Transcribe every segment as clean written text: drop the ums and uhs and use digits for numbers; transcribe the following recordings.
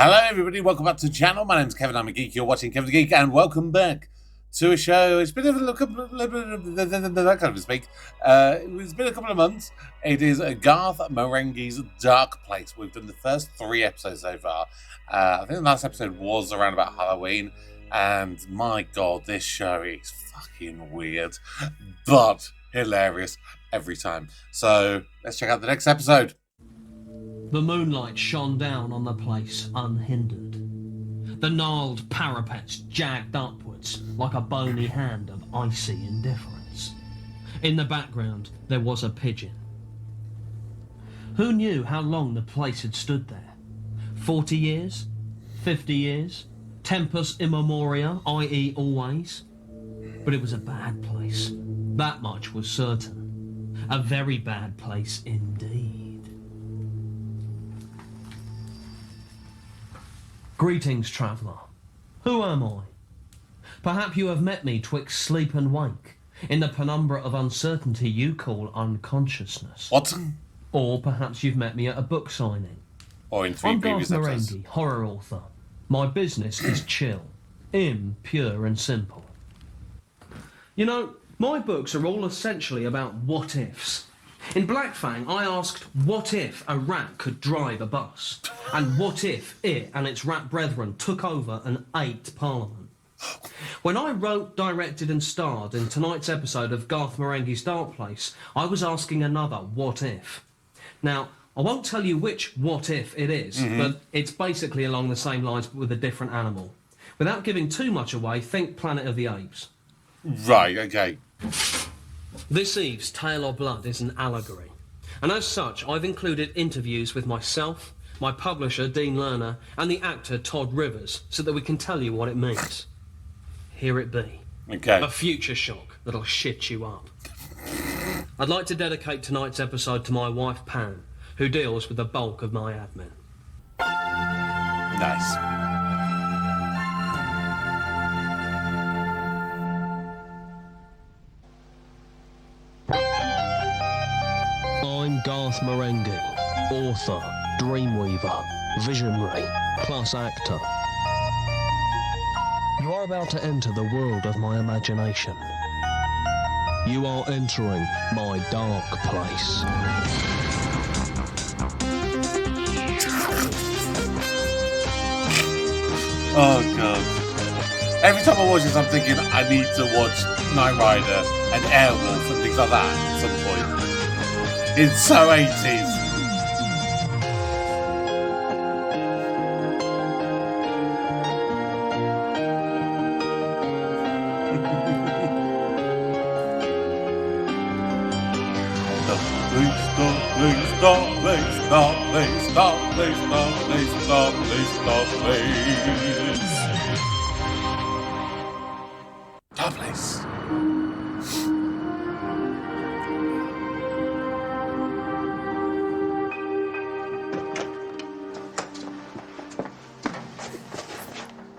Hello everybody, welcome back to the channel. My name's Kevin, I'm a geek. You're watching Kevin the Geek, and welcome back to a show. It's been a couple of months. It is Garth Marenghi's Darkplace. We've done the first 3 episodes so far. I think the last episode was around about Halloween, and my god, this show is fucking weird, but hilarious every time. So let's check out the next episode. The moonlight shone down on the place unhindered. The gnarled parapets jagged upwards like a bony hand of icy indifference. In the background, there was a pigeon. Who knew how long the place had stood there? 40 years? 50 years? Tempus immemoria, i.e. always? But it was a bad place. That much was certain. A very bad place indeed. Greetings, traveller. Who am I? Perhaps you have met me twixt sleep and wake, in the penumbra of uncertainty you call unconsciousness. What? Or perhaps you've met me at a book signing. Or in 3 I'm Garth previous episodes. Marenghi, horror author. My business is chill, pure and simple. You know, my books are all essentially about what-ifs. In Black Fang, I asked, what if a rat could drive a bus? And what if it and its rat brethren took over and ate Parliament? When I wrote, directed and starred in tonight's episode of Garth Marenghi's Darkplace, I was asking another what if. Now, I won't tell you which what if it is, but it's basically along the same lines but with a different animal. Without giving too much away, think Planet of the Apes. Right, okay. This Eve's Tale of Blood is an allegory, and as such I've included interviews with myself, my publisher Dean Lerner and the actor Todd Rivers so that we can tell you what it means. Here it be. Okay. A future shock that'll shit you up. I'd like to dedicate tonight's episode to my wife Pam, who deals with the bulk of my admin. Nice. I'm Garth Marenghi, author, dreamweaver, visionary, plus actor. You are about to enter the world of my imagination. You are entering my dark place. Oh god. Every time I watch this I'm thinking I need to watch Knight Rider and Airwolf and things like that at some point. It's so 80s. Darkplace.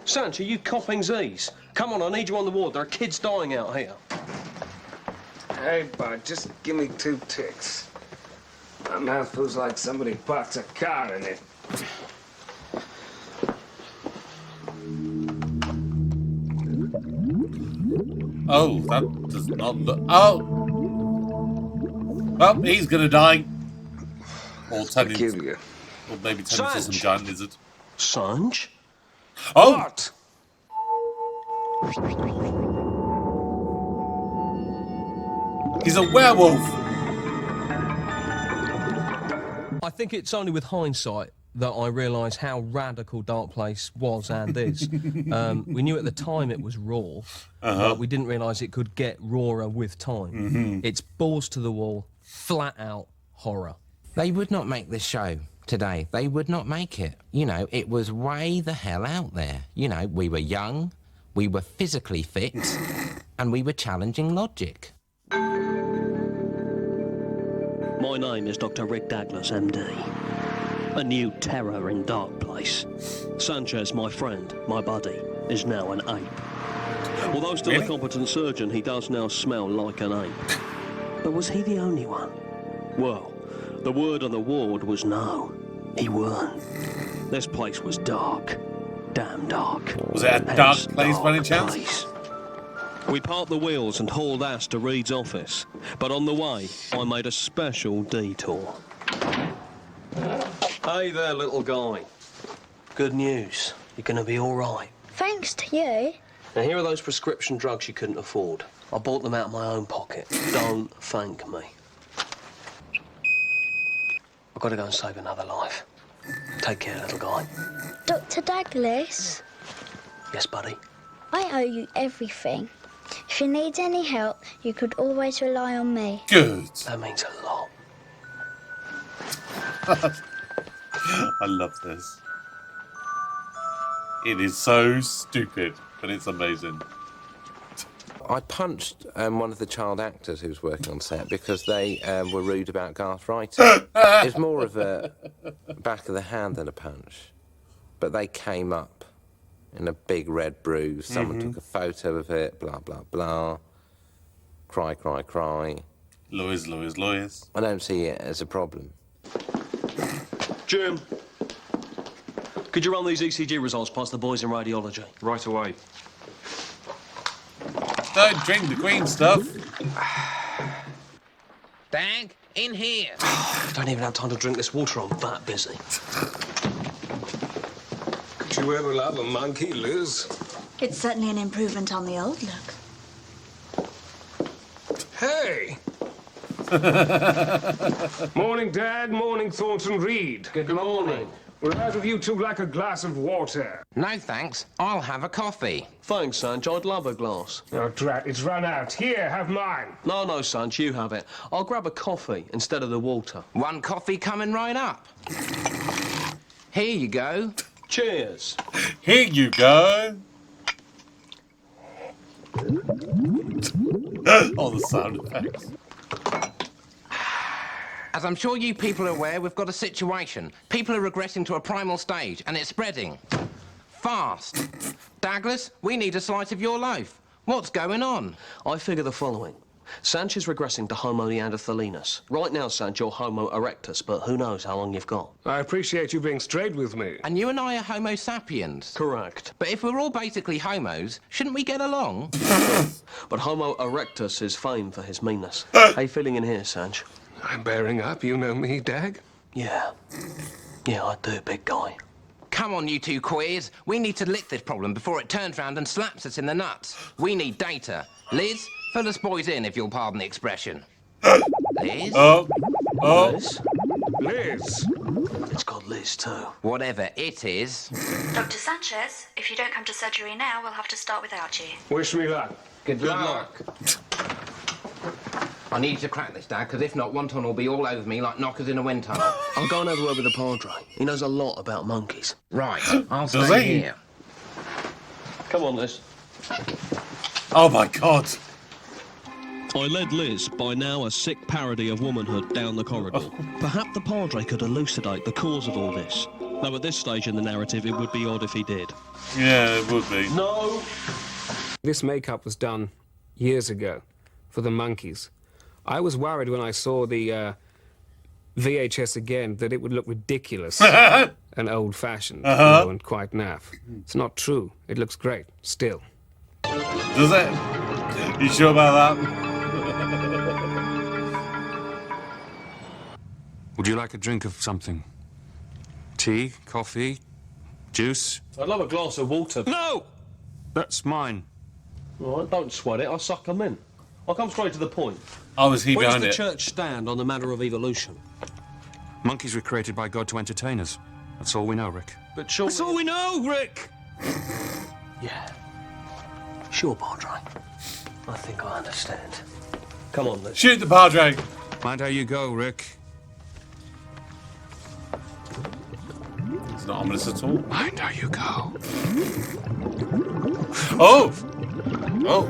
Sanch, are you copping Z's? Come on, I need you on the ward. There are kids dying out here. Hey, bud, just give me 2 ticks. My mouth feels like somebody parked a car in it. Oh, that does not look... Oh! Well, he's gonna die. Or turn into... Or maybe turn into some giant lizard. Sanch? Oh! What? He's a werewolf! I think it's only with hindsight that I realise how radical Darkplace was and is. We knew at the time it was raw, but we didn't realise it could get rawer with time. It's balls to the wall, flat out horror. They would not make this show today. They would not make it. You know, it was way the hell out there. You know, we were young, we were physically fit, and we were challenging logic. My name is Dr. Rick Douglas, MD. A new terror in Darkplace. Sanchez, my friend, my buddy, is now an ape. Although still a competent surgeon, he does now smell like an ape. But was he the only one? Well, the word on the ward was no. he weren't. This place was dark. Damn dark. Was it a dark place by any chance? We parked the wheels and hauled ass to Reed's office. But on the way, I made a special detour. Hey there, little guy. Good news. You're gonna be all right. Thanks to you. Now, here are those prescription drugs you couldn't afford. I bought them out of my own pocket. Don't thank me. I've got to go and save another life. Take care, little guy. Dr. Douglas, Yes, buddy? I owe you everything. If you need any help, you could always rely on me. Good. That means a lot. I love this. It is so stupid, but it's amazing. I punched one of the child actors who was working on set because they were rude about Garth writing. It was more of a back of the hand than a punch. But they came up in a big red bruise. Someone took a photo of it, blah, blah, blah. Cry, cry, cry. Lawyers. I don't see it as a problem. Jim, could you run these ECG results past the boys in radiology? Right away. Don't drink the green stuff. Dag, in here. I don't even have time to drink this water. I'm that busy. Could you ever love a monkey, Liz? It's certainly an improvement on the old look. Hey! Morning, Dad. Morning, Thornton Reed. Good morning. We're out of you two like a glass of water. No, thanks. I'll have a coffee. Thanks, Sanch. I'd love a glass. Oh, drat, it's run out. Here, have mine. No, Sanch, you have it. I'll grab a coffee instead of the water. One coffee coming right up. Here you go. Cheers. Here you go. All the sound effects. As I'm sure you people are aware, we've got a situation. People are regressing to a primal stage, and it's spreading. Fast. Douglas, we need a slice of your loaf. What's going on? I figure the following. Sanch is regressing to Homo neanderthalensis. Right now, Sanch, you're Homo erectus, but who knows how long you've got. I appreciate you being straight with me. And you and I are Homo sapiens. Correct. But if we're all basically homos, shouldn't we get along? But Homo erectus is famed for his meanness. How you feeling in here, Sanch? I'm bearing up. You know me, Dag. Yeah. Yeah, I do, big guy. Come on, you two queers. We need to lick this problem before it turns round and slaps us in the nuts. We need data. Liz, fill us boys in, if you'll pardon the expression. Liz? Oh. Liz? Liz. It's got Liz, too. Whatever it is. Dr. Sanchez, if you don't come to surgery now, we'll have to start without you. Wish me luck. Good luck. I need to crack this, Dad, because if not, Wonton will be all over me like knockers in a wind tunnel. I'll go and have a word with the Padre. He knows a lot about monkeys. Right, I'll Does stay he? here. Come on, Liz. Oh my God. I led Liz, by now a sick parody of womanhood, down the corridor. Perhaps the Padre could elucidate the cause of all this. Though at this stage in the narrative, it would be odd if he did. Yeah, it would be. No! This makeup was done years ago for the monkeys. I was worried when I saw the VHS again that it would look ridiculous and old-fashioned, you know, and quite naff. It's not true. It looks great, still. Does it? You sure about that? Would you like a drink of something? Tea, coffee, juice? I'd love a glass of water. No! That's mine. All right, don't sweat it. I'll suck them in. I'll come straight to the point. Oh, was he Where does behind the it? church stand on the matter of evolution? Monkeys were created by God to entertain us. That's all we know, Rick. But surely... That's all we know, Rick! Yeah. Sure, Padre. I think I understand. Come on, Liz. Shoot the Padre. Mind how you go, Rick. It's not ominous at all. Mind how you go. Oh! Oh.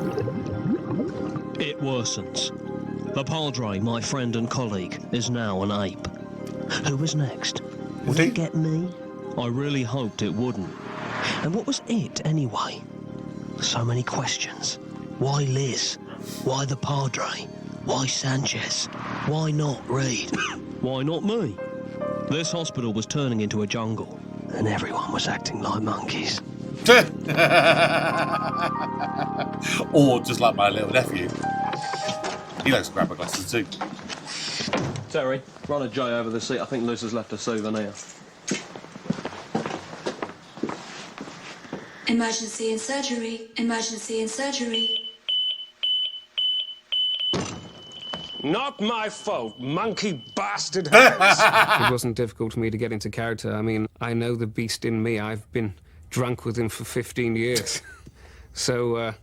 It worsens. The Padre, my friend and colleague, is now an ape. Who was next? Would he? it get me? I really hoped it wouldn't. And what was it, anyway? So many questions. Why Liz? Why the Padre? Why Sanchez? Why not Reed? Why not me? This hospital was turning into a jungle, and everyone was acting like monkeys. Or just like my little nephew. He likes to grab my glasses too. Terry, run a J over the seat. I think Liz has left a souvenir. Emergency in surgery. Emergency in surgery. Not my fault, monkey bastard hands. It wasn't difficult for me to get into character. I mean, I know the beast in me. I've been drunk with him for 15 years. So,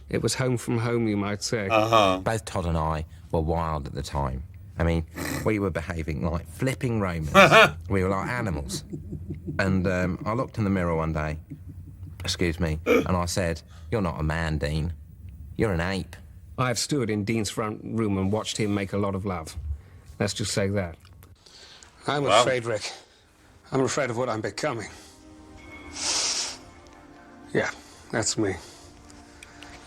it was home from home, you might say. Both Todd and I were wild at the time. I mean, we were behaving like flipping Romans. We were like animals. And I looked in the mirror one day, excuse me, and I said, "You're not a man, Dean. You're an ape." I've stood in Dean's front room and watched him make a lot of love. Let's just say that. I'm afraid, Rick. I'm afraid of what I'm becoming. Yeah, that's me.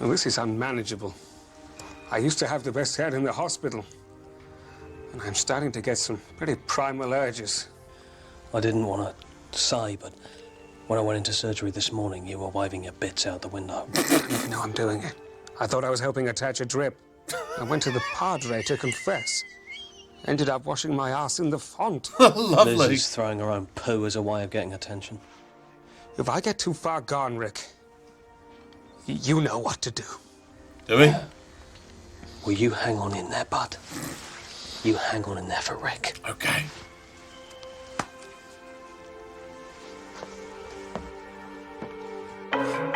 Well, this is unmanageable. I used to have the best head in the hospital. And I'm starting to get some pretty primal urges. I didn't want to say, but when I went into surgery this morning, you were waving your bits out the window. No, I'm doing it. I thought I was helping attach a drip. I went to the padre to confess. Ended up washing my ass in the font. Lovely. Liz is throwing her own poo as a way of getting attention. If I get too far gone, Rick, you know what to do. Do we? Well, you hang on in there, bud. You hang on in there for Rick. Okay.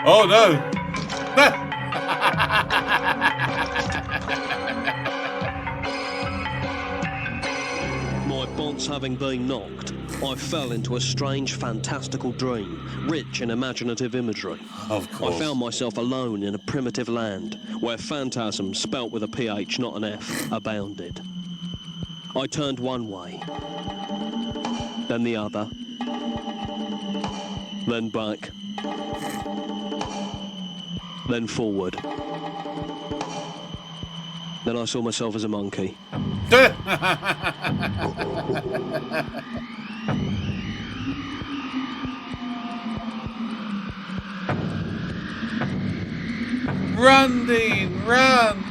Oh no! My bonds having been knocked, I fell into a strange, fantastical dream, rich in imaginative imagery. Of course. I found myself alone in a primitive land, where phantasm, spelt with a PH, not an F, abounded. I turned one way, then the other, then back, then forward. Then I saw myself as a monkey. Run, Dean, run!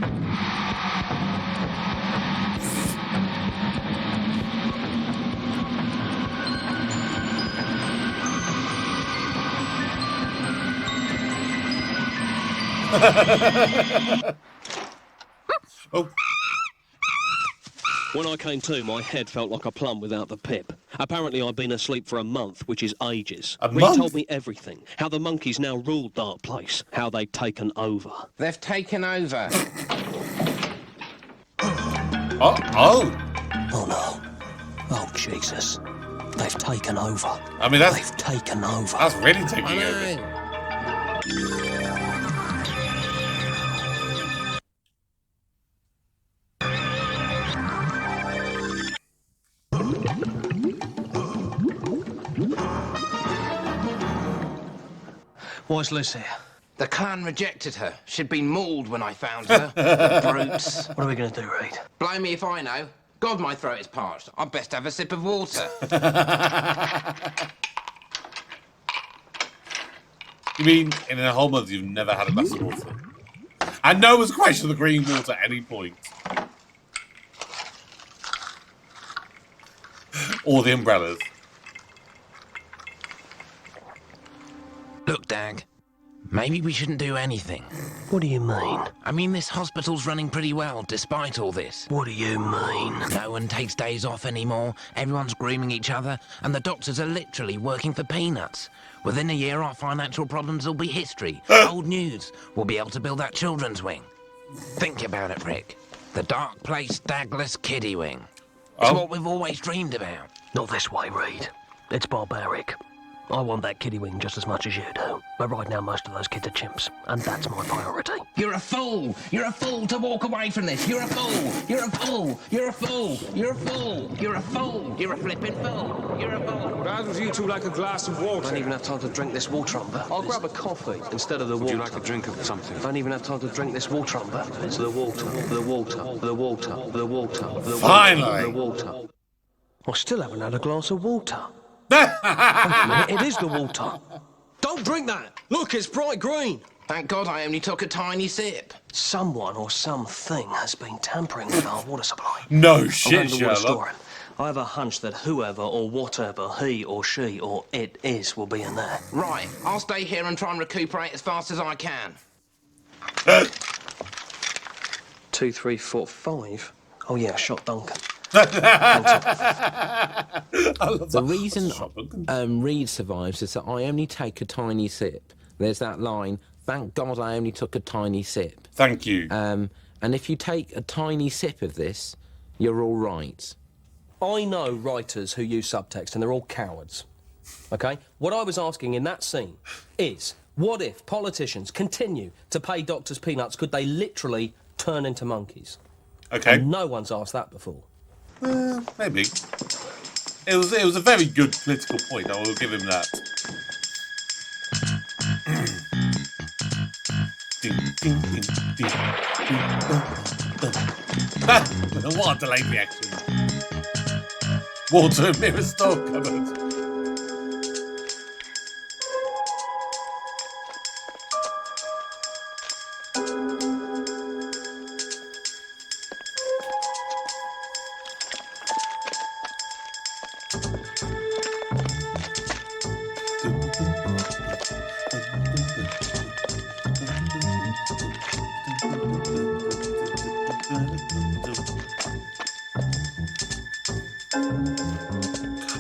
Oh. When I came to, my head felt like a plum without the pip. Apparently, I'd been asleep for a month, which is ages. A Reece month? told me everything. How the monkeys now rule Darkplace. How they'd taken over. They've taken over. Oh, oh. Oh, no. Oh, Jesus. They've taken over. I mean, that's They've taken over. that's really taking I over. know. Why's Liz here? The clan rejected her. She'd been mauled when I found her. Brutes. What are we going to do, Reed? Blow me if I know. God, my throat is parched. I'd best have a sip of water. You mean in a whole month you've never had a glass of water? And no one's questioned the green water at any point. Or the umbrellas. Look, Dag, maybe we shouldn't do anything. What do you mean? I mean, this hospital's running pretty well, despite all this. What do you mean? No one takes days off anymore, everyone's grooming each other, and the doctors are literally working for peanuts. Within a year, our financial problems will be history. Old news. We'll be able to build that children's wing. Think about it, Rick. The Darkplace Dagless Kiddie Wing. It's what we've always dreamed about. Not this way, Reed. It's barbaric. I want that kiddie wing just as much as you do. But right now, most of those kids are chimps, and that's my priority. You're a fool! You're a fool to walk away from this! You're a fool! You're a fool! You're a fool! You're a fool! You're a fool! You're a flippin' fool! You're a fool! Rather you two like a glass of I water. don't even have time to drink this water umber. I'll grab a coffee instead of the water. Would you like a drink of something? I don't even have time to drink this water umber. It's the water, the water, the water, the water, the water, Finally. the water. I still haven't had a glass of water. Wait a minute, it is the water. Don't drink that. Look, it's bright green. Thank God I only took a tiny sip. Someone or something has been tampering with our water supply. No I'm shit, going to the water Sherlock. store. I have a hunch that whoever or whatever he or she or it is will be in there. Right, I'll stay here and try and recuperate as fast as I can. 2, 3, 4, 5. Oh yeah, I shot Duncan. The reason Reed survives is that I only take a tiny sip. There's that line, thank God I only took a tiny sip. Thank you. And if you take a tiny sip of this, you're all right. I know writers who use subtext and they're all cowards. Okay? What I was asking in that scene is, what if politicians continue to pay doctors peanuts? Could they literally turn into monkeys? Okay. And no one's asked that before. Maybe. It was a very good political point. I will give him that. What a delayed reaction. Water and mirror store cupboard.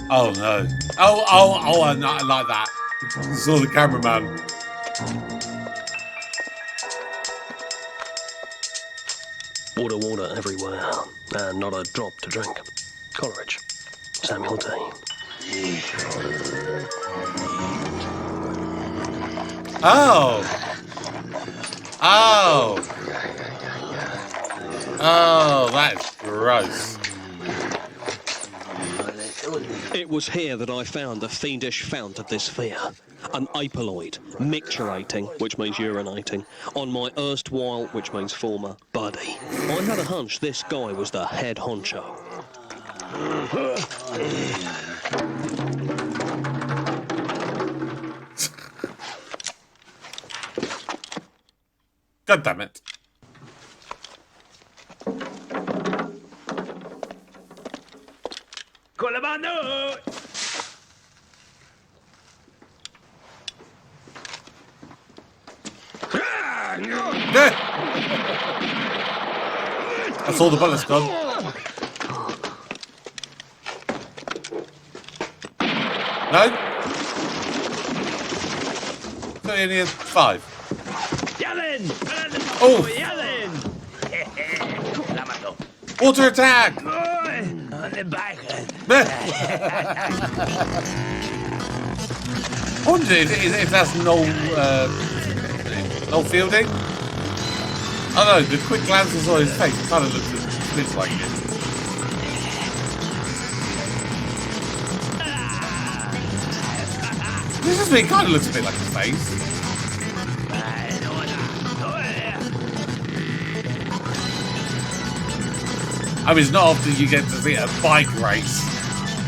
Oh no. Oh, I like that. Saw the cameraman. Water everywhere, and not a drop to drink. Coleridge. Samuel Dean. Oh, that's gross. It was here that I found the fiendish fount of this fear. An apoloid, micturating, which means urinating, on my erstwhile, which means former, buddy. I had a hunch this guy was the head honcho. God damn it. Con la mano! I saw the bullets gone. No? So only had 5. Yellen! Oh! Yellen! Water attack! On the back. I wonder if that's Noel Fielding. Oh no, the quick glance I saw his face, it kind of looks like it. This is me, it kind of looks a bit like his face. I mean, it's not often you get to see a bike race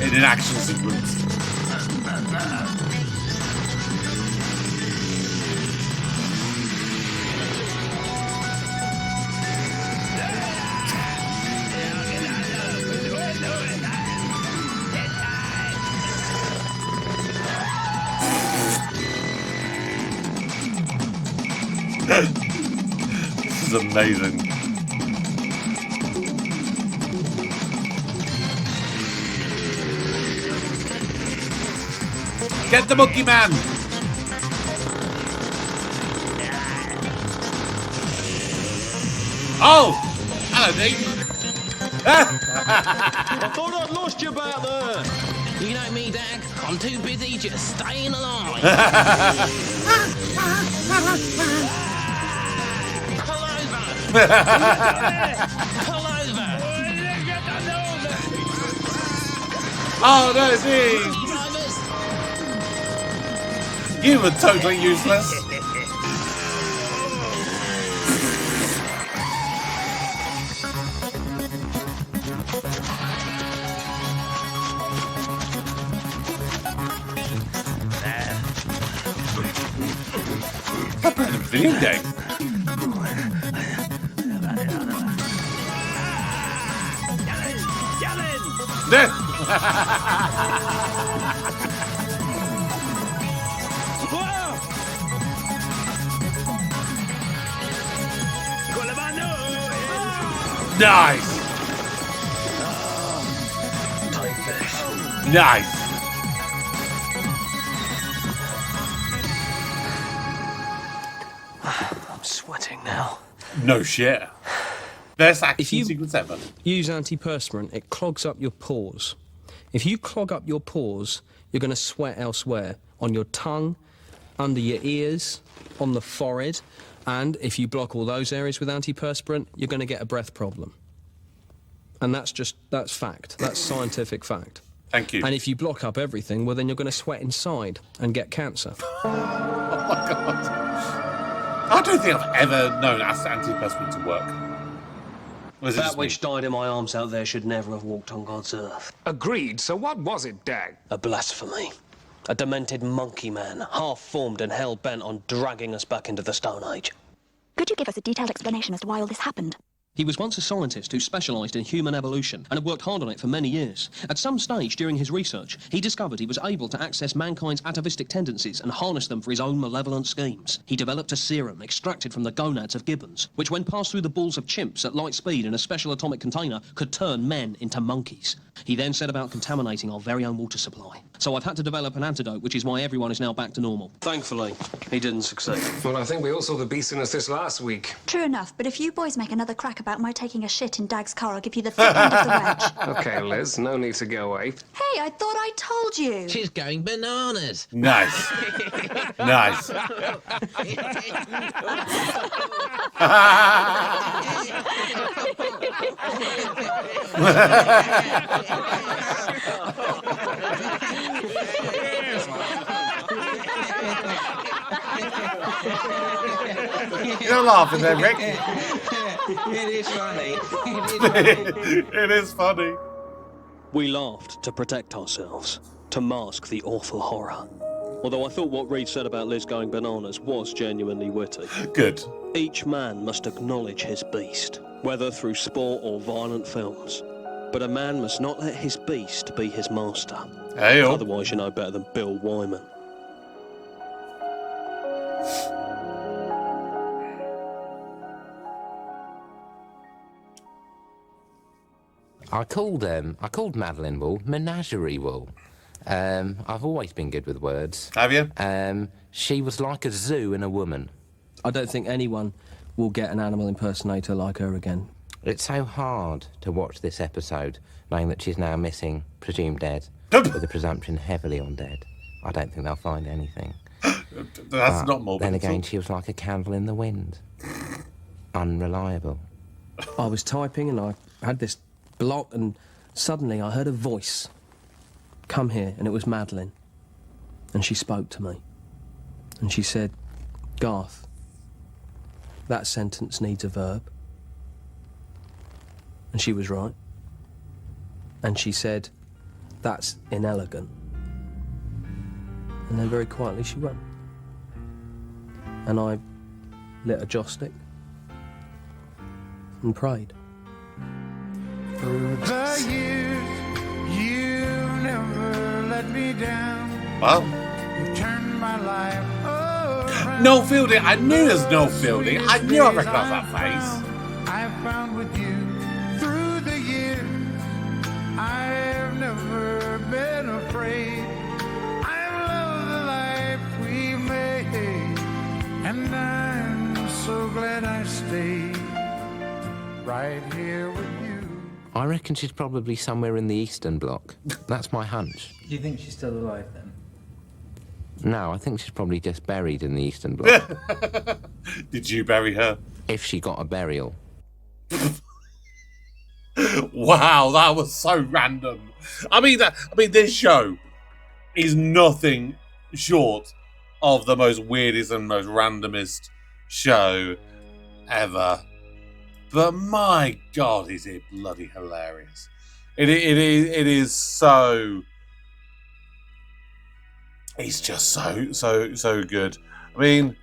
in an action sequence. This is amazing. Get the monkey man! Oh! Hello, Dean. I thought I'd lost you back there. You know me, Dag. I'm too busy just staying alive. Pull over! Pull over! Oh no, Dean! You were totally useless. Ding ding. Nice. Nice. I'm sweating now. No shit. Best If action you sequence ever. use antiperspirant, it clogs up your pores. If you clog up your pores, you're going to sweat elsewhere, on your tongue, under your ears, on the forehead, and if you block all those areas with antiperspirant, you're going to get a breath problem. And that's fact. That's scientific fact. Thank you. And if you block up everything, well, then you're going to sweat inside and get cancer. Oh my god. I don't think I've ever known antiperspirant to work. Or is it That just which me? died in my arms out there should never have walked on God's earth. Agreed. So what was it, Dag? A blasphemy. A demented monkey man, half-formed and hell-bent on dragging us back into the Stone Age. Could you give us a detailed explanation as to why all this happened? He was once a scientist who specialised in human evolution and had worked hard on it for many years. At some stage during his research, he discovered he was able to access mankind's atavistic tendencies and harness them for his own malevolent schemes. He developed a serum extracted from the gonads of gibbons, which when passed through the balls of chimps at light speed in a special atomic container, could turn men into monkeys. He then set about contaminating our very own water supply. So I've had to develop an antidote, which is why everyone is now back to normal. Thankfully, he didn't succeed. Well, I think we all saw the beast in us this last week. True enough, but if you boys make another crack about my taking a shit in Dag's car, I'll give you the thick end of the wedge. Okay, Liz, no need to go away. Hey, I thought I told you. She's going bananas. Nice. Nice. You're laughing there, Rick. It is funny. It is funny. We laughed to protect ourselves, to mask the awful horror. Although I thought what Reece said about Liz going bananas was genuinely witty. Good. Each man must acknowledge his beast, whether through sport or violent films. But a man must not let his beast be his master. Hey-o. Otherwise you're no better than Bill Wyman. I called Madeline Wool Menagerie Wool. I've always been good with words. Have you? She was like a zoo in a woman. I don't think anyone will get an animal impersonator like her again. It's so hard to watch this episode, knowing that she's now missing, presumed dead, with the presumption heavily on dead. I don't think they'll find anything. That's not morbid. Then at again, all. she was like a candle in the wind. Unreliable. I was typing and I had this block and suddenly I heard a voice come here and it was Madeline. And she spoke to me. And she said, Garth, that sentence needs a verb. And she was right. And she said, that's inelegant. And then very quietly she went. And I lit a joss stick and prayed. Through the years, you never let me down. Well, You turned my life around. Noel Fielding. I knew it was Noel Fielding. I knew I recognised that face. I found with you through the years. I've never been afraid. I love the life we made, and I'm so glad I stayed right here with you. I reckon she's probably somewhere in the Eastern Bloc. That's my hunch. Do you think she's still alive then? No, I think she's probably just buried in the Eastern Bloc. Did you bury her? If she got a burial. Wow, that was so random. I mean, this show is nothing short of the most weirdest and most randomest show ever. But my God, is it bloody hilarious! It is so. It's just so good. I mean,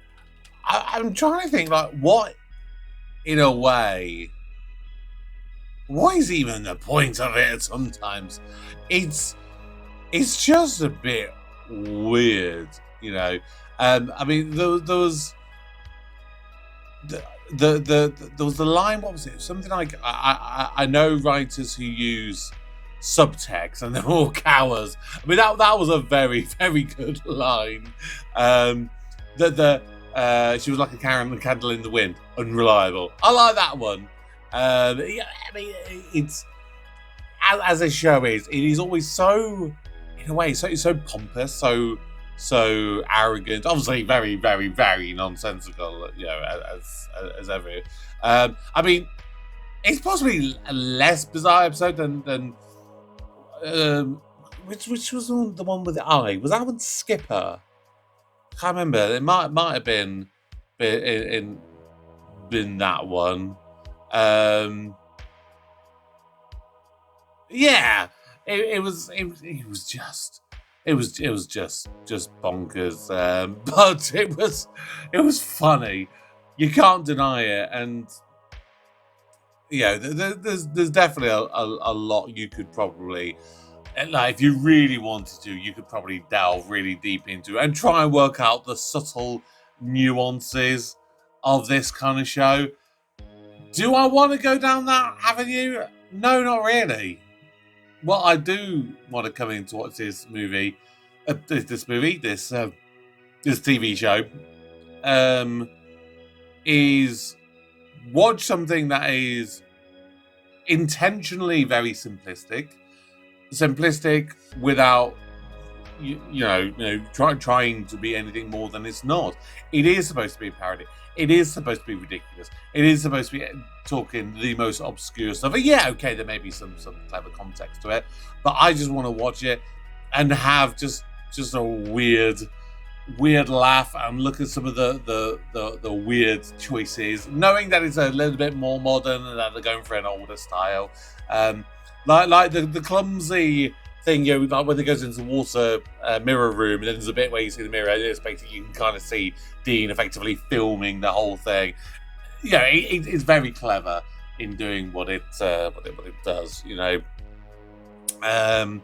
I'm trying to think, like, what, in a way, what is even the point of it sometimes? It's just a bit weird, you know. I mean, there was there was the line. What was it? Something like, I know writers who use subtext and they're all cowards. I mean, that was a very, very good line. She was like a candle in the wind, unreliable. I like that one. Yeah, I mean, it's as a show it is always so, in a way, so pompous, so arrogant. Obviously, very, very, very nonsensical. You know, as ever. I mean, it's possibly a less bizarre episode than which was the one with the eye. Was that one Skipper? I can't remember. It might have been that one. Yeah, it was just bonkers. But it was funny. You can't deny it, and yeah, there's definitely a lot you could probably, like, if you really wanted to, you could probably delve really deep into it and try and work out the subtle nuances of this kind of show. Do I want to go down that avenue? No, not really. What I do want to come in to watch this movie, this TV show, is watch something that is intentionally very simplistic without trying to be anything more than it's not. It is supposed to be a parody. It is supposed to be ridiculous. It is supposed to be talking the most obscure stuff. And yeah, okay, there may be some clever context to it, but I just want to watch it and have just a weird laugh and look at some of the weird choices, knowing that it's a little bit more modern and that they're going for an older style. Like the clumsy thing, like when it goes into the water mirror room, and then there's a bit where you see the mirror, and it's basically you can kind of see Dean effectively filming the whole thing. Yeah, it's very clever in doing what it does, you know. And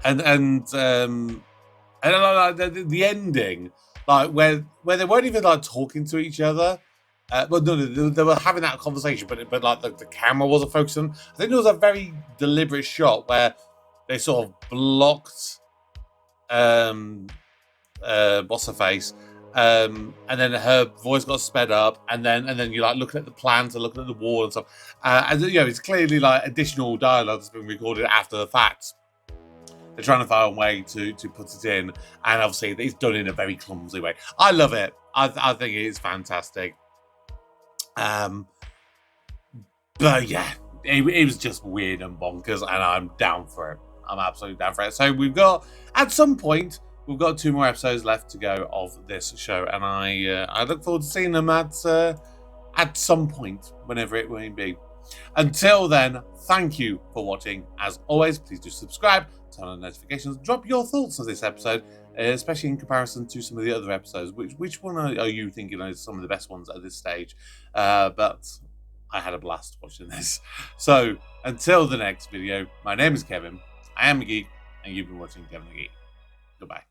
the ending, like where they weren't even like talking to each other. Well, no, they were having that conversation, but like the camera wasn't focusing. I think there was a very deliberate shot where they sort of blocked what's her face, and then her voice got sped up, and then you're like looking at the plants and looking at the wall and stuff, and it's clearly like additional dialogue that's been recorded after the fact. They're trying to find a way to put it in, and obviously it's done in a very clumsy way. I love it. I think it is fantastic. But yeah, it was just weird and bonkers, and I'm down for it. I'm absolutely down for it. So at some point, we've got 2 more episodes left to go of this show, and I look forward to seeing them at some point, whenever it may be. Until then, thank you for watching. As always, please do subscribe, turn on notifications, drop your thoughts of this episode, especially in comparison to some of the other episodes. Which one are you thinking are some of the best ones at this stage? But I had a blast watching this. So until the next video, my name is Kevin. I am a geek, and you've been watching Kevin the Geek. Goodbye.